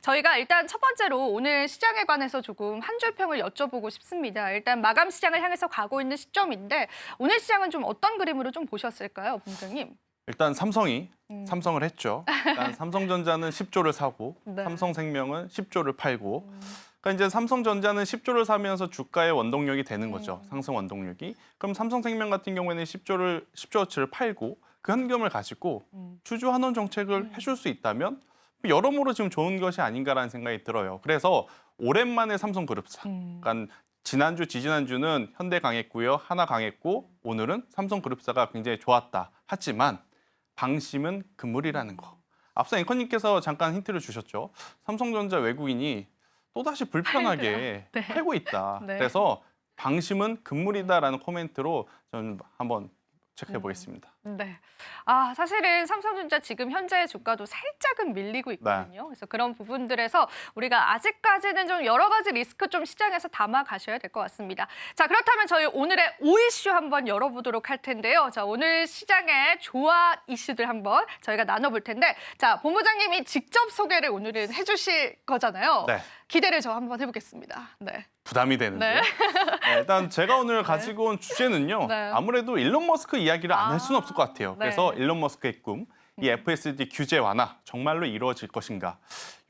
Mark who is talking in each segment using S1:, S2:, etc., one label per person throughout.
S1: 저희가 일단 첫 번째로 오늘 시장에 관해서 조금 한 줄 평을 여쭤보고 싶습니다. 일단 마감 시장을 향해서 가고 있는 시점인데 오늘 시장은 좀 어떤 그림으로 좀 보셨을까요, 본부장님?
S2: 일단 삼성이 삼성을 했죠. 일단 삼성전자는 10조를 사고
S1: 네.
S2: 삼성생명은 10조를 팔고 그러니까 이제 삼성전자는 10조를 사면서 주가의 원동력이 되는 거죠. 상승 원동력이. 그럼 삼성생명 같은 경우에는 10조어치를 팔고 그 현금을 가지고 주주 환원 정책을 해줄 수 있다면 여러모로 지금 좋은 것이 아닌가라는 생각이 들어요. 그래서 오랜만에 삼성그룹사. 그러니까 지난주, 지지난주는 현대 강했고요. 하나 강했고 오늘은 삼성그룹사가 굉장히 좋았다. 하지만 방심은 금물이라는 거. 앞서 앵커님께서 잠깐 힌트를 주셨죠. 삼성전자 외국인이 또다시 불편하게
S1: 네.
S2: 팔고 있다.
S1: 네.
S2: 그래서 방심은 금물이다라는 코멘트로 저는 한번 체크해 보겠습니다.
S1: 네. 사실은 삼성전자 지금 현재 주가도 살짝은 밀리고 있거든요. 그래서 그런 부분들에서 우리가 아직까지는 좀 여러 가지 리스크 좀 시장에서 담아 가셔야 될 것 같습니다. 자, 그렇다면 저희 오늘의 5이슈 한번 열어보도록 할 텐데요. 자, 오늘 시장의 조화 이슈들 한번 저희가 나눠볼 텐데, 자, 본부장님이 직접 소개를 오늘은 해주실 거잖아요.
S2: 네.
S1: 기대를 저 한번 해보겠습니다. 네.
S2: 부담이 되는데요.
S1: 네.
S2: 네, 일단 제가 오늘 가지고 온 주제는요.
S1: 네.
S2: 아무래도 일론 머스크 이야기를 안 할 수는 없을 것 같아요.
S1: 네.
S2: 그래서 일론 머스크의 꿈, 이 FSD 규제 완화 정말로 이루어질 것인가.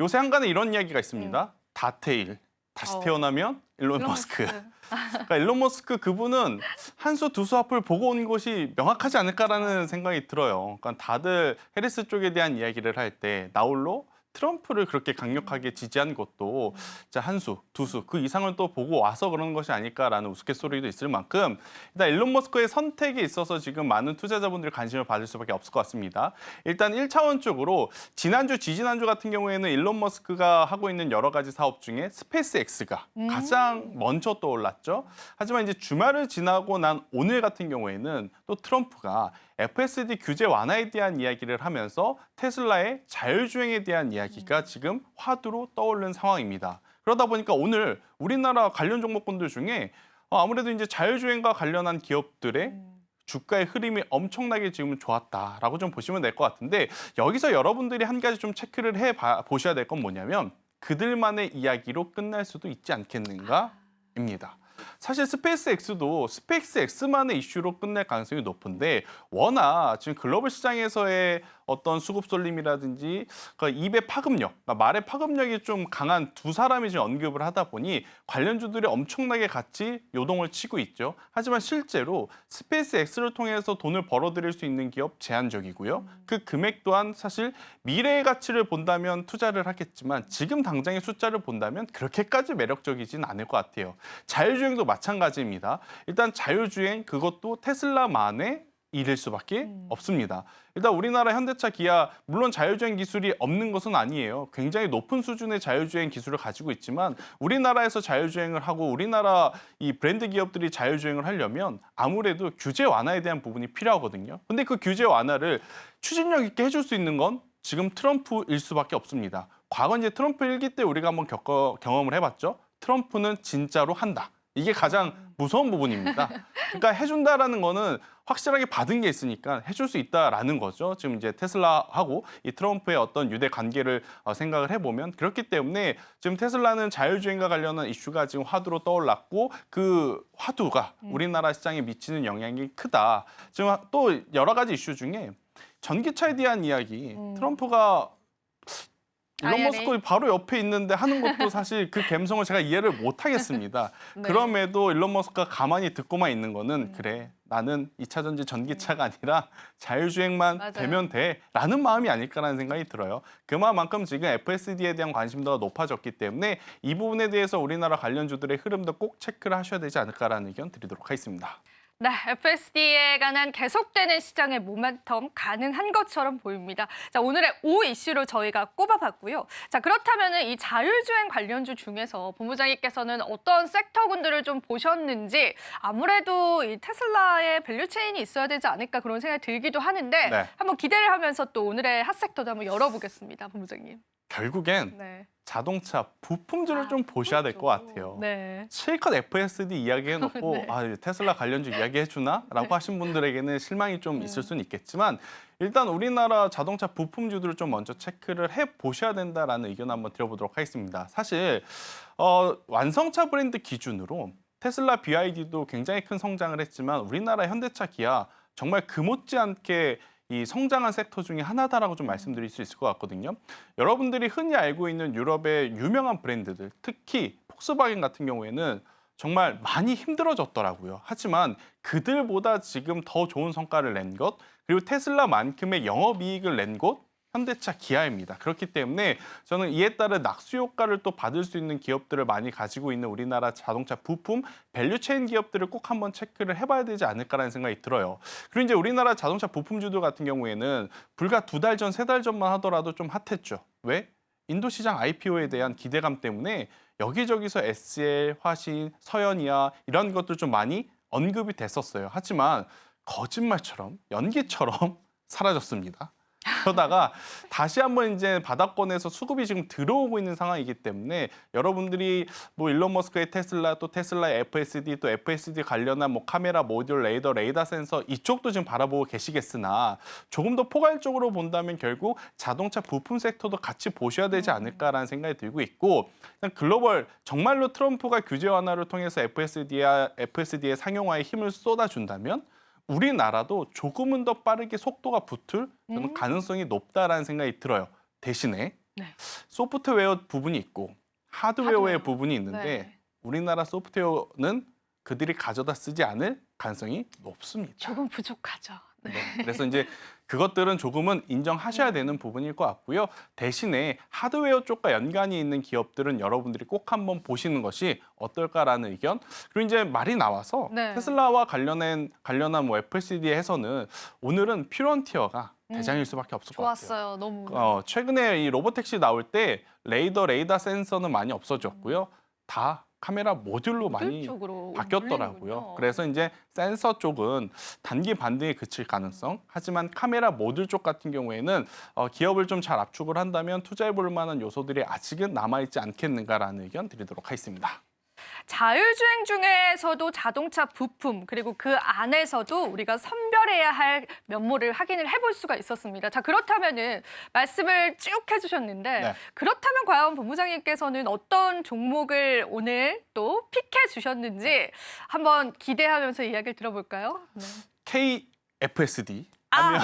S2: 요새 한간에 이런 이야기가 있습니다. 다테일, 다시 태어나면 일론 머스크. 그러니까 일론 머스크 그분은 한 수 두 수 앞을 보고 온 것이 명확하지 않을까라는 생각이 들어요. 그러니까 다들 해리스 쪽에 대한 이야기를 할 때 나홀로 트럼프를 그렇게 강력하게 지지한 것도 한 수, 두 수, 그 이상을 또 보고 와서 그런 것이 아닐까라는 우스갯소리도 있을 만큼 일단 일론 머스크의 선택에 있어서 지금 많은 투자자분들이 관심을 받을 수밖에 없을 것 같습니다. 일단 1차원적으로 지난주, 지지난주 같은 경우에는 일론 머스크가 하고 있는 여러 가지 사업 중에 스페이스X가 가장 먼저 떠올랐죠. 하지만 이제 주말을 지나고 난 오늘 같은 경우에는 또 트럼프가 FSD 규제 완화에 대한 이야기를 하면서 테슬라의 자율주행에 대한 이야기가 지금 화두로 떠오른 상황입니다. 그러다 보니까 오늘 우리나라 관련 종목군들 중에 아무래도 이제 자율주행과 관련한 기업들의 주가의 흐름이 엄청나게 지금 좋았다라고 좀 보시면 될 것 같은데 여기서 여러분들이 한 가지 좀 체크를 보셔야 될 건 뭐냐면 그들만의 이야기로 끝날 수도 있지 않겠는가입니다. 사실 스페이스X도 스페이스X만의 이슈로 끝낼 가능성이 높은데 워낙 지금 글로벌 시장에서의 어떤 수급 쏠림이라든지 입의 파급력, 말의 파급력이 좀 강한 두 사람이 지금 언급을 하다 보니 관련주들이 엄청나게 같이 요동을 치고 있죠. 하지만 실제로 스페이스X를 통해서 돈을 벌어들일 수 있는 기업 제한적이고요. 그 금액 또한 사실 미래의 가치를 본다면 투자를 하겠지만 지금 당장의 숫자를 본다면 그렇게까지 매력적이진 않을 것 같아요. 자율주행도 마찬가지입니다. 일단 자율주행 그것도 테슬라만의 일일 수밖에 없습니다. 일단 우리나라 현대차, 기아 물론 자율주행 기술이 없는 것은 아니에요. 굉장히 높은 수준의 자율주행 기술을 가지고 있지만 우리나라에서 자율주행을 하고 우리나라 이 브랜드 기업들이 자율주행을 하려면 아무래도 규제 완화에 대한 부분이 필요하거든요. 근데 그 규제 완화를 추진력 있게 해줄 수 있는 건 지금 트럼프일 수밖에 없습니다. 과거 이제 트럼프 일기 때 우리가 한번 경험을 해봤죠. 트럼프는 진짜로 한다. 이게 가장 무서운 부분입니다. 그러니까 해준다라는 거는 확실하게 받은 게 있으니까 해줄 수 있다라는 거죠. 지금 이제 테슬라하고 이 트럼프의 어떤 유대 관계를 생각을 해보면 그렇기 때문에 지금 테슬라는 자율주행과 관련한 이슈가 지금 화두로 떠올랐고 그 화두가 우리나라 시장에 미치는 영향이 크다. 지금 또 여러 가지 이슈 중에 전기차에 대한 이야기, 트럼프가 일론 머스크 바로 옆에 있는데 하는 것도 사실 그 감성을 제가 이해를 못 하겠습니다.
S1: 네.
S2: 그럼에도 일론 머스크가 가만히 듣고만 있는 거는 그래 나는 2차 전지 전기차가 아니라 자율주행만
S1: 맞아요.
S2: 되면 돼라는 마음이 아닐까라는 생각이 들어요. 그만큼 지금 FSD에 대한 관심도가 높아졌기 때문에 이 부분에 대해서 우리나라 관련주들의 흐름도 꼭 체크를 하셔야 되지 않을까라는 의견 드리도록 하겠습니다.
S1: 네, FSD에 관한 계속되는 시장의 모멘텀 가능한 것처럼 보입니다. 자, 오늘의 5 이슈로 저희가 꼽아봤고요. 자, 그렇다면 이 자율주행 관련주 중에서 본부장님께서는 어떤 섹터군들을 좀 보셨는지 아무래도 이 테슬라의 밸류체인이 있어야 되지 않을까 그런 생각이 들기도 하는데 한번 기대를 하면서 또 오늘의 핫섹터도 한번 열어보겠습니다, 본부장님.
S2: 결국엔
S1: 네.
S2: 자동차 부품주를 좀 보셔야 될 것 같아요.
S1: 네.
S2: 실컷 FSD 이야기해놓고
S1: 네.
S2: 아, 테슬라 관련주 이야기해주나? 라고 하신 분들에게는 실망이 좀 있을 수는 있겠지만 일단 우리나라 자동차 부품주들을 좀 먼저 체크를 해보셔야 된다라는 의견 한번 드려보도록 하겠습니다. 사실 완성차 브랜드 기준으로 테슬라 BYD도 굉장히 큰 성장을 했지만 우리나라 현대차 기아 정말 그 못지않게 이 성장한 섹터 중에 하나다라고 좀 말씀드릴 수 있을 것 같거든요. 여러분들이 흔히 알고 있는 유럽의 유명한 브랜드들, 특히 폭스바겐 같은 경우에는 정말 많이 힘들어졌더라고요. 하지만 그들보다 지금 더 좋은 성과를 낸 것, 그리고 테슬라만큼의 영업이익을 낸 곳, 현대차 기아입니다. 그렇기 때문에 저는 이에 따른 낙수 효과를 또 받을 수 있는 기업들을 많이 가지고 있는 우리나라 자동차 부품 밸류체인 기업들을 꼭 한번 체크를 해봐야 되지 않을까라는 생각이 들어요. 그리고 이제 우리나라 자동차 부품주들 같은 경우에는 불과 2달 전, 3달 전만 하더라도 좀 핫했죠. 왜? 인도 시장 IPO에 대한 기대감 때문에 여기저기서 SL, 화신, 서현이야 이런 것들 좀 많이 언급이 됐었어요. 하지만 거짓말처럼 연기처럼 사라졌습니다. 그러다가 다시 한번 이제 바닥권에서 수급이 지금 들어오고 있는 상황이기 때문에 여러분들이 뭐 일론 머스크의 테슬라 또 테슬라의 FSD 또 FSD 관련한 뭐 카메라 모듈 레이더 센서 이쪽도 지금 바라보고 계시겠으나 조금 더 포괄적으로 본다면 결국 자동차 부품 섹터도 같이 보셔야 되지 않을까라는 생각이 들고 있고 글로벌 정말로 트럼프가 규제 완화를 통해서 FSD의 상용화에 힘을 쏟아준다면 우리나라도 조금은 더 빠르게 속도가 붙을 저는 가능성이 높다라는 생각이 들어요. 대신에
S1: 네.
S2: 소프트웨어 부분이 있고 하드웨어의 부분이 있는데
S1: 네.
S2: 우리나라 소프트웨어는 그들이 가져다 쓰지 않을 가능성이 높습니다.
S1: 조금 부족하죠. 네.
S2: 네. 그래서 이제 그것들은 조금은 인정하셔야 되는 부분일 것 같고요. 대신에 하드웨어 쪽과 연관이 있는 기업들은 여러분들이 꼭 한번 보시는 것이 어떨까라는 의견. 그리고 이제 말이 나와서
S1: 네.
S2: 테슬라와 관련한 뭐 FCD에 해서는 오늘은 퓨런티어가 대장일 수밖에 없을 것 같아요.
S1: 좋았어요. 너무.
S2: 최근에 이 로보택시 나올 때 레이더 센서는 많이 없어졌고요. 다 카메라 모듈로 많이
S1: 쪽으로
S2: 바뀌었더라고요.
S1: 몰리는군요.
S2: 그래서 이제 센서 쪽은 단기 반등에 그칠 가능성. 하지만 카메라 모듈 쪽 같은 경우에는 기업을 좀 잘 압축을 한다면 투자해볼 만한 요소들이 아직은 남아있지 않겠는가라는 의견 드리도록 하겠습니다.
S1: 자율주행 중에서도 자동차 부품 그리고 그 안에서도 우리가 선별해야 할 면모를 확인을 해볼 수가 있었습니다. 자, 그렇다면은 말씀을 쭉 해주셨는데
S2: 네.
S1: 그렇다면 과연 본부장님께서는 어떤 종목을 오늘 또 픽해 주셨는지 한번 기대하면서 이야기를 들어볼까요? 네.
S2: KFSD 하면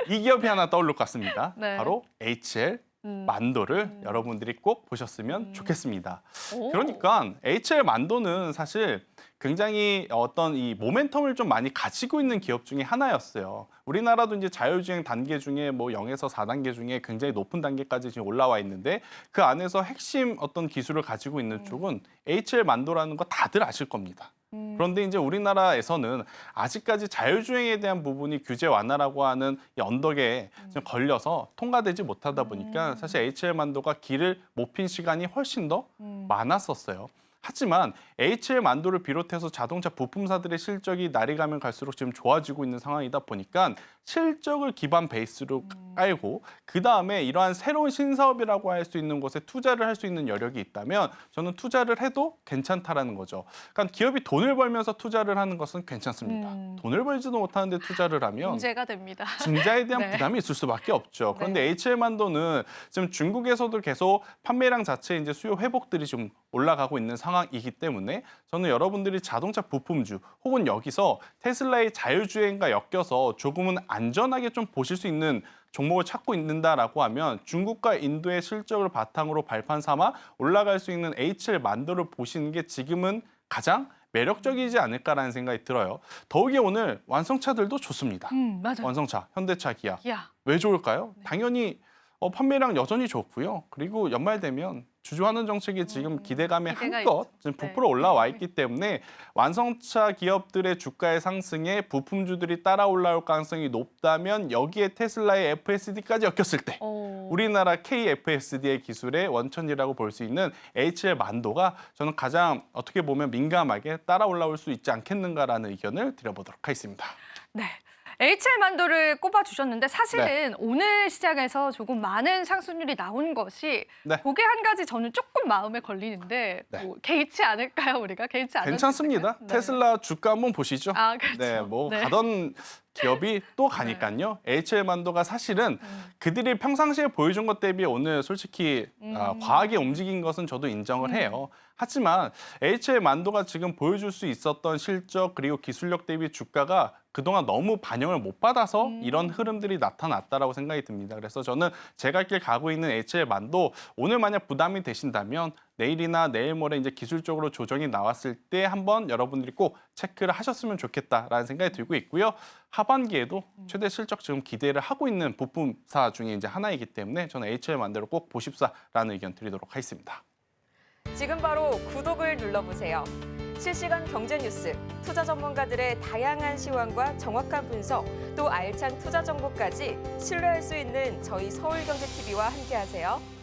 S2: 이 기업이 하나 떠오를 것 같습니다.
S1: 네.
S2: 바로 HL 만도를 여러분들이 꼭 보셨으면 좋겠습니다.
S1: 오.
S2: 그러니까 HL 만도는 사실 굉장히 어떤 이 모멘텀을 좀 많이 가지고 있는 기업 중에 하나였어요. 우리나라도 이제 자율주행 단계 중에 뭐 0에서 4단계 중에 굉장히 높은 단계까지 지금 올라와 있는데 그 안에서 핵심 어떤 기술을 가지고 있는 쪽은 HL 만도라는 거 다들 아실 겁니다. 그런데 이제 우리나라에서는 아직까지 자율주행에 대한 부분이 규제 완화라고 하는 이 언덕에 좀 걸려서 통과되지 못하다 보니까 사실 HL 만도가 길을 못 핀 시간이 훨씬 더 많았었어요. 하지만 HL 만도를 비롯해서 자동차 부품사들의 실적이 날이 가면 갈수록 지금 좋아지고 있는 상황이다 보니까 실적을 기반 베이스로 깔고 그다음에 이러한 새로운 신사업이라고 할 수 있는 곳에 투자를 할 수 있는 여력이 있다면 저는 투자를 해도 괜찮다라는 거죠. 그러니까 기업이 돈을 벌면서 투자를 하는 것은 괜찮습니다. 돈을 벌지도 못하는데 투자를 하면
S1: 문제가 됩니다.
S2: 증자에 대한
S1: 네.
S2: 부담이 있을 수밖에 없죠. 그런데
S1: 네.
S2: HL만도는 지금 중국에서도 계속 판매량 자체 이제 수요 회복들이 좀 올라가고 있는 상황이기 때문에 저는 여러분들이 자동차 부품주 혹은 여기서 테슬라의 자율주행과 엮여서 조금은 안전하게 좀 보실 수 있는 종목을 찾고 있는다라고 하면 중국과 인도의 실적을 바탕으로 발판 삼아 올라갈 수 있는 HL 만도를 보시는 게 지금은 가장 매력적이지 않을까라는 생각이 들어요. 더욱이 오늘 완성차들도 좋습니다.
S1: 맞아요.
S2: 완성차, 현대차, 기아.
S1: 야.
S2: 왜 좋을까요? 당연히 판매량 여전히 좋고요. 그리고 연말 되면 주주환원 정책이 지금 기대감에
S1: 기대가
S2: 한껏
S1: 있죠.
S2: 지금
S1: 네.
S2: 부풀어 올라와 있기 때문에 완성차 기업들의 주가의 상승에 부품주들이 따라 올라올 가능성이 높다면 여기에 테슬라의 FSD까지 엮였을 때 우리나라 KFSD의 기술의 원천이라고 볼 수 있는 HL 만도가 저는 가장 어떻게 보면 민감하게 따라 올라올 수 있지 않겠는가라는 의견을 드려보도록 하겠습니다.
S1: 네. HL 만도를 꼽아주셨는데 사실은 오늘 시장에서 조금 많은 상승률이 나온 것이 그게 한 가지 저는 조금 마음에 걸리는데 뭐 개의치 않을까요, 우리가? 개의치 않을까요?
S2: 괜찮습니다. 테슬라 주가 한번 보시죠.
S1: 아, 그렇죠.
S2: 네, 뭐 가던 기업이 또 가니까요. HL 만도가 사실은 그들이 평상시에 보여준 것 대비 오늘 솔직히 과하게 움직인 것은 저도 인정을 해요. 하지만 HL 만도가 지금 보여줄 수 있었던 실적 그리고 기술력 대비 주가가 그동안 너무 반영을 못 받아서 이런 흐름들이 나타났다라고 생각이 듭니다. 그래서 저는 제 갈 길 가고 있는 HL 만도 오늘 만약 부담이 되신다면 내일이나 내일 모레 이제 기술적으로 조정이 나왔을 때 한번 여러분들이 꼭 체크를 하셨으면 좋겠다라는 생각이 들고 있고요. 하반기에도 최대 실적 지금 기대를 하고 있는 부품사 중에 이제 하나이기 때문에 저는 HL 만도를 꼭 보십사라는 의견 드리도록 하겠습니다.
S3: 지금 바로 구독을 눌러보세요. 실시간 경제 뉴스, 투자 전문가들의 다양한 시황과 정확한 분석, 또 알찬 투자 정보까지 신뢰할 수 있는 저희 서울경제TV와 함께하세요.